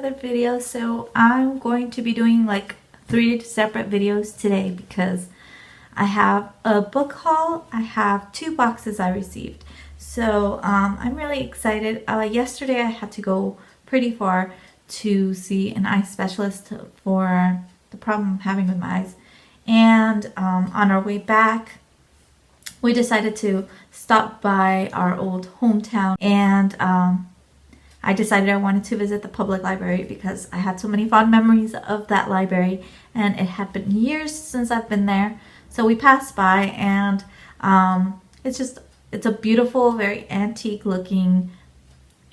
another video. So I'm going to be doing like 3 separate videos today because I have a book haul. I have 2 boxes I received. So I'm really excited. Yesterday I had to go pretty far to see an eye specialist for the problem I'm having with my eyes. And on our way back, we decided to stop by our old hometown, and I decided I wanted to visit the public library because I had so many fond memories of that library, and it had been years since I've been there. So we passed by, and it's a beautiful, very antique looking,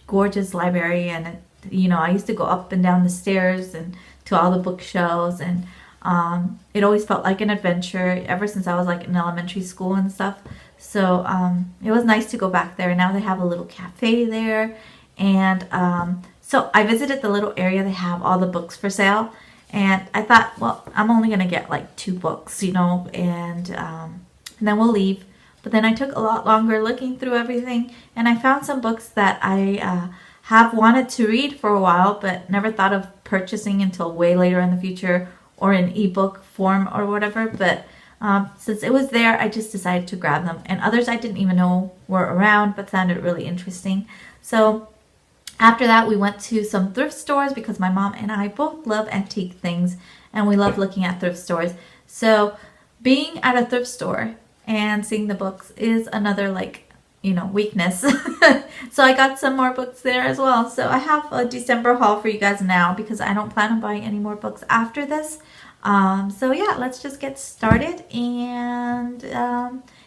gorgeous library. And I used to go up and down the stairs and to all the bookshelves, and it always felt like an adventure ever since I was like in elementary school and stuff. So it was nice to go back there. Now they have a little cafe there, and so I visited the little area. They have all the books for sale, and I thought, well, I'm only gonna get like 2 books, and then we'll leave. But then I took a lot longer looking through everything, and I found some books that I have wanted to read for a while, but never thought of purchasing until way later in the future, or in ebook form or whatever. But since it was there, I just decided to grab them. And others I didn't even know were around, but sounded really interesting. So after that, we went to some thrift stores because my mom and I both love antique things, and we love looking at thrift stores. So being at a thrift store and seeing the books is another weakness. So I got some more books there as well. So I have a December haul for you guys now because I don't plan on buying any more books after this. So yeah, let's just get started and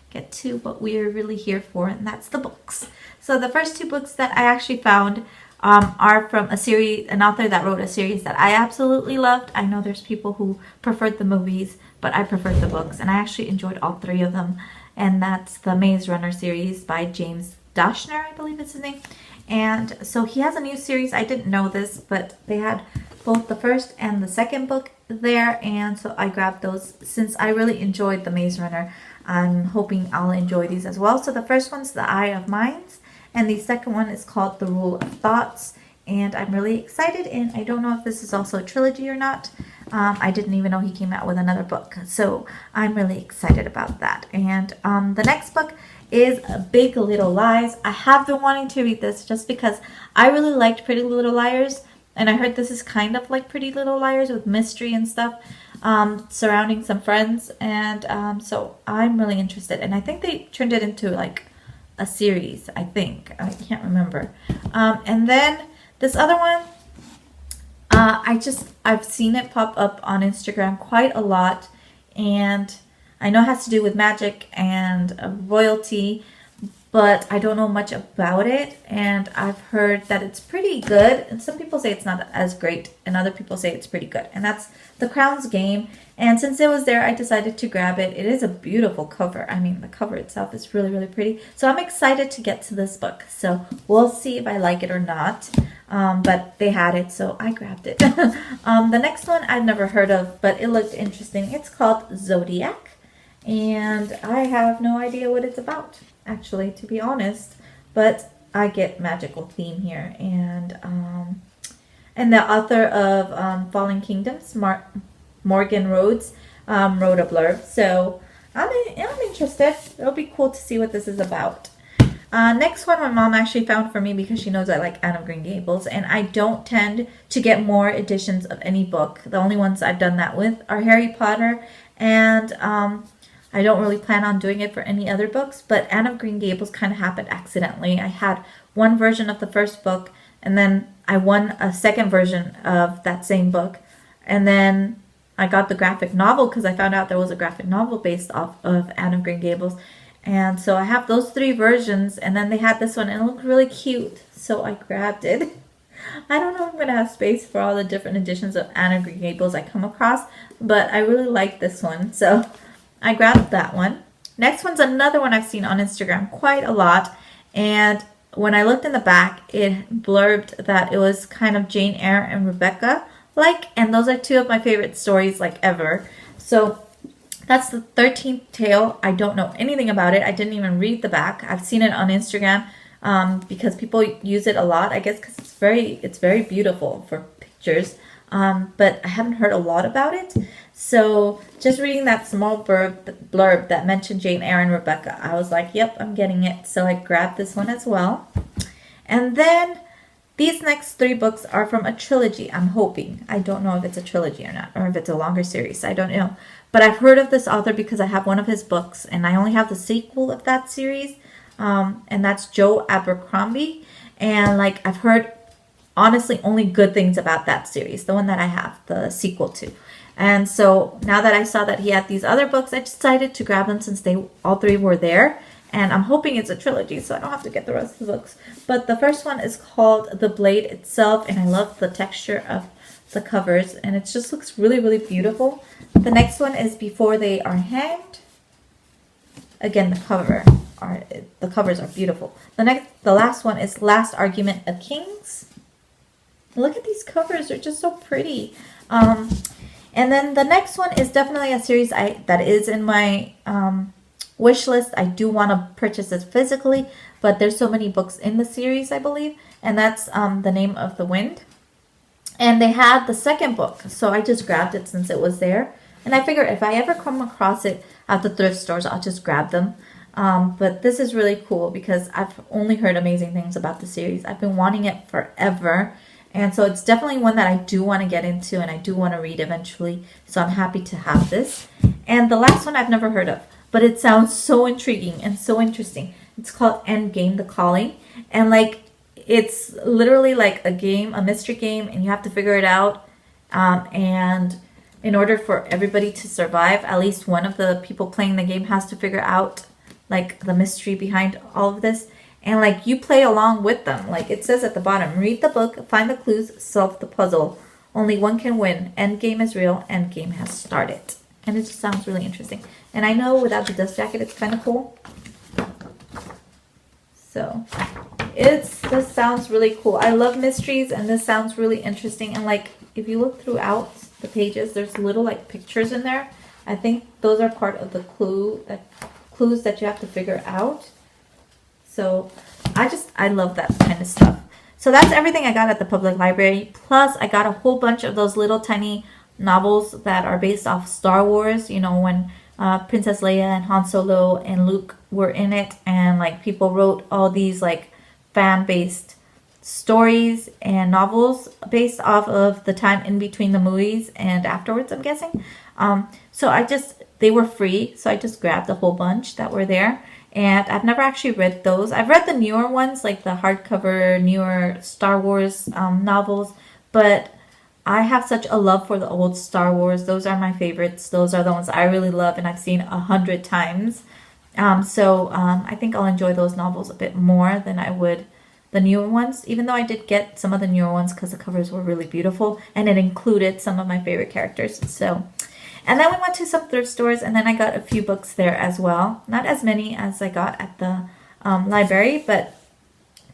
get to what we're really here for, and that's the books. So the first 2 books that I actually found are from an author that wrote a series that I absolutely loved. I know there's people who preferred the movies, but I preferred the books, and I actually enjoyed all 3 of them. And that's the Maze Runner series by James Dashner, I believe it's his name. And so he has a new series. I didn't know this, but they had both the first and the second book there, and so I grabbed those. Since I really enjoyed the Maze Runner, I'm hoping I'll enjoy these as well. So the first one's The Eye of Minds, and the second one is called The Rule of Thoughts. And I'm really excited, and I don't know if this is also a trilogy or not. I didn't even know he came out with another book, so I'm really excited about that. And the next book is Big Little Lies. I have been wanting to read this just because I really liked Pretty Little Liars, and I heard this is kind of like Pretty Little Liars with mystery and stuff surrounding some friends. And so I'm really interested, and I think they turned it into like a series. I can't remember. And then this other one, I've seen it pop up on Instagram quite a lot, and I know it has to do with magic and royalty, but I don't know much about it. And I've heard that it's pretty good, and some people say it's not as great, and other people say it's pretty good. And that's The Crown's Game. And since it was there, I decided to grab it. It is a beautiful cover. I mean, the cover itself is really, really pretty. So I'm excited to get to this book. So we'll see if I like it or not. But they had it, so I grabbed it. The next one I've never heard of, but it looked interesting. It's called Zodiac, and I have no idea what it's about, actually, to be honest. But I get magical theme here, and the author of Fallen Kingdoms, Morgan Rhodes, wrote a blurb. So I'm interested. It'll be cool to see what this is about. Next one my mom actually found for me because she knows I like Anne of Green Gables, and I don't tend to get more editions of any book. The only ones I've done that with are Harry Potter, and I don't really plan on doing it for any other books, but Anne of Green Gables kind of happened accidentally. I had one version of the first book, and then I won a second version of that same book, and then I got the graphic novel because I found out there was a graphic novel based off of Anne of Green Gables. And so I have those 3 versions, and then they had this one, and it looked really cute, so I grabbed it. I don't know if I'm going to have space for all the different editions of Anne of Green Gables I come across, but I really like this one, so I grabbed that one. Next one's another one I've seen on Instagram quite a lot, and when I looked in the back, it blurbed that it was kind of Jane Eyre and Rebecca and those are 2 of my favorite stories ever. So that's The 13th Tale. I don't know anything about it. I didn't even read the back. I've seen it on Instagram because people use it a lot, I guess, because it's very beautiful for but I haven't heard a lot about it. So just reading that small blurb that mentioned Jane Eyre and Rebecca, I was like, yep, I'm getting it. So I grabbed this one as well. And then these next 3 books are from a trilogy, I'm hoping. I don't know if it's a trilogy or not, or if it's a longer series. I don't know. But I've heard of this author because I have one of his books, and I only have the sequel of that series, and that's Joe Abercrombie. And like I've heard honestly only good things about that series, the one that I have, the sequel to. And so now that I saw that he had these other books, I decided to grab them since all 3 were there. And I'm hoping it's a trilogy, so I don't have to get the rest of the books. But the first one is called The Blade Itself, and I love the texture of the covers, and it just looks really, really beautiful. The next one is Before They Are Hanged. Again, the covers are beautiful. The last one is Last Argument of Kings. Look at these covers; they're just so pretty. And then the next one is definitely a series that is in my wish list. I do want to purchase it physically, but there's so many books in the series, I believe, and that's The Name of the Wind. And they had the second book, so I just grabbed it since it was there. And I figured if I ever come across it at the thrift stores, I'll just grab them. But this is really cool because I've only heard amazing things about the series. I've been wanting it forever. And so it's definitely one that I do want to get into and I do want to read eventually. So I'm happy to have this. And the last one I've never heard of, but it sounds so intriguing and so interesting. It's called Endgame: The Calling. And like, it's literally like a game, a mystery game, and you have to figure it out. And in order for everybody to survive, at least one of the people playing the game has to figure out like the mystery behind all of this. And like you play along with them. Like it says at the bottom, read the book, find the clues, solve the puzzle. Only one can win. Endgame is real. Endgame has started. And it just sounds really interesting. And I know without the dust jacket, it's kind of cool. So this sounds really cool. I love mysteries, and this sounds really interesting. And like if you look throughout the pages, there's little like pictures in there. I think those are part of the clues that you have to figure out. So I love that kind of stuff. So that's everything I got at the public library. Plus I got a whole bunch of those little tiny novels that are based off Star Wars. You know, when Princess Leia and Han Solo and Luke were in it, and like people wrote all these like fan-based stories and novels based off of the time in between the movies and afterwards, I'm guessing. So they were free, so I just grabbed a whole bunch that were there. And I've never actually read those. I've read the newer ones, like the hardcover, newer Star Wars novels. But I have such a love for the old Star Wars. Those are my favorites. Those are the ones I really love and I've seen 100 times. So I think I'll enjoy those novels a bit more than I would the newer ones. Even though I did get some of the newer ones because the covers were really beautiful. And it included some of my favorite characters. And then we went to some thrift stores, and then I got a few books there as well. Not as many as I got at the library, but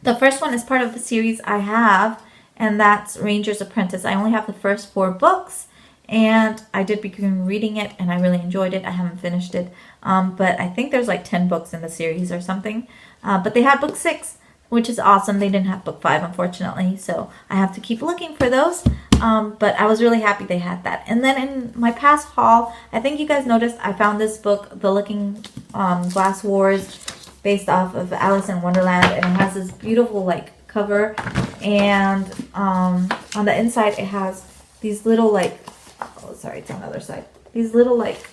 the first one is part of the series I have, and that's Ranger's Apprentice. I only have the first 4 books, and I did begin reading it, and I really enjoyed it. I haven't finished it, but I think there's like 10 books in the series or something. But they had book 6, which is awesome. They didn't have book 5, unfortunately, so I have to keep looking for those. But I was really happy they had that. And then in my past haul, I think you guys noticed I found this book, The Looking Glass Wars, based off of Alice in Wonderland. And it has this beautiful like cover. And on the inside, it has these little like, oh, sorry, it's on the other side. These little like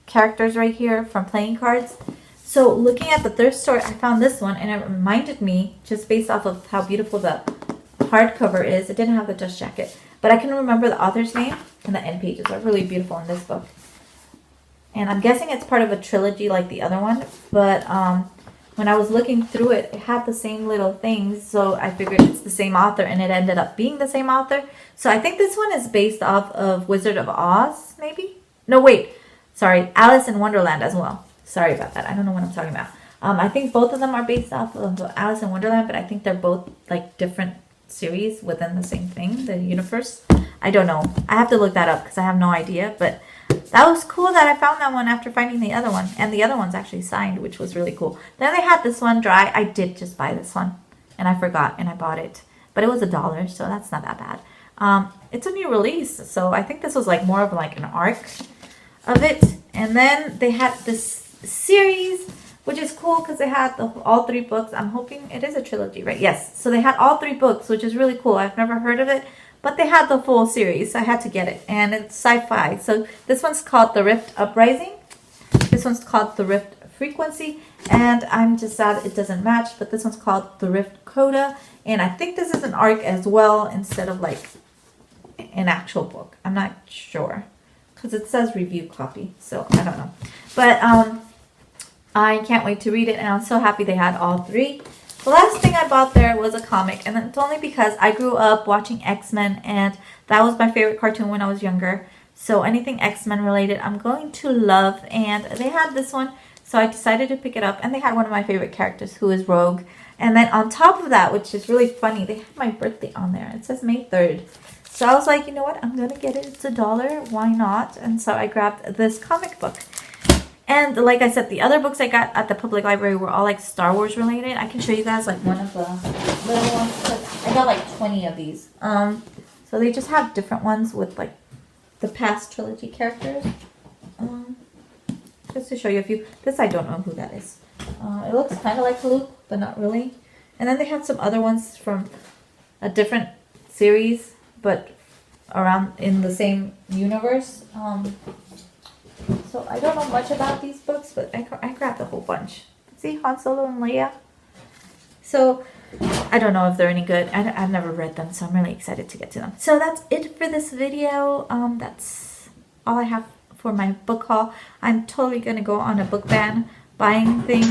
characters right here from playing cards. So looking at the thrift store, I found this one, and it reminded me, just based off of how beautiful the hardcover is. It didn't have the dust jacket, but I can remember the author's name, and the end pages are really beautiful in this book. And I'm guessing it's part of a trilogy like the other one, but when I was looking through it, it had the same little things, so I figured it's the same author, and it ended up being the same author. So I think this one is based off of Wizard of Oz, maybe? No, wait. Sorry, Alice in Wonderland as well. Sorry about that. I don't know what I'm talking about. I think both of them are based off of Alice in Wonderland, but I think they're both like different series within the same thing, the universe. I don't know. I have to look that up because I have no idea, but that was cool that I found that one after finding the other one, and the other one's actually signed, which was really cool. Then they had this one dry. I did just buy this one, and I forgot, and I bought it, but it was $1, so that's not that bad. It's a new release, so I think this was like more of like an arc of it. And then they had this series, which is cool because they had all 3 books. I'm hoping it is a trilogy, right? Yes. So they had all 3 books, which is really cool. I've never heard of it, but they had the full series, so I had to get it. And it's sci-fi. So this one's called The Rift Uprising. This one's called The Rift Frequency. And I'm just sad it doesn't match, but this one's called The Rift Coda. And I think this is an arc as well instead of like an actual book. I'm not sure because it says review copy, so I don't know. But I can't wait to read it, and I'm so happy they had all 3. The last thing I bought there was a comic, and it's only because I grew up watching X-Men, and that was my favorite cartoon when I was younger. So anything X-Men related, I'm going to love, and they had this one, so I decided to pick it up, and they had one of my favorite characters, who is Rogue. And then on top of that, which is really funny, they have my birthday on there. It says May 3rd. So I was like, you know what? I'm going to get it. It's $1. Why not? And so I grabbed this comic book. And like I said, the other books I got at the public library were all like Star Wars related. I can show you guys like one of the little ones. I got like 20 of these. So they just have different ones with like the past trilogy characters. Just to show you a few. This I don't know who that is. It looks kind of like Luke, but not really. And then they have some other ones from a different series, but around in the same universe. So I don't know much about these books, but I grabbed a whole bunch. See, Han Solo and Leia. So I don't know if they're any good. I've never read them, so I'm really excited to get to them. So that's it for this video. That's all I have for my book haul. I'm totally going to go on a book ban buying thing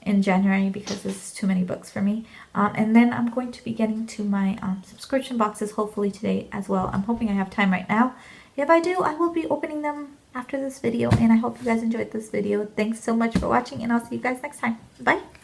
in January because this is too many books for me. And then I'm going to be getting to my subscription boxes hopefully today as well. I'm hoping I have time right now. If I do, I will be opening them after this video, and I hope you guys enjoyed this video. Thanks so much for watching, and I'll see you guys next time. Bye!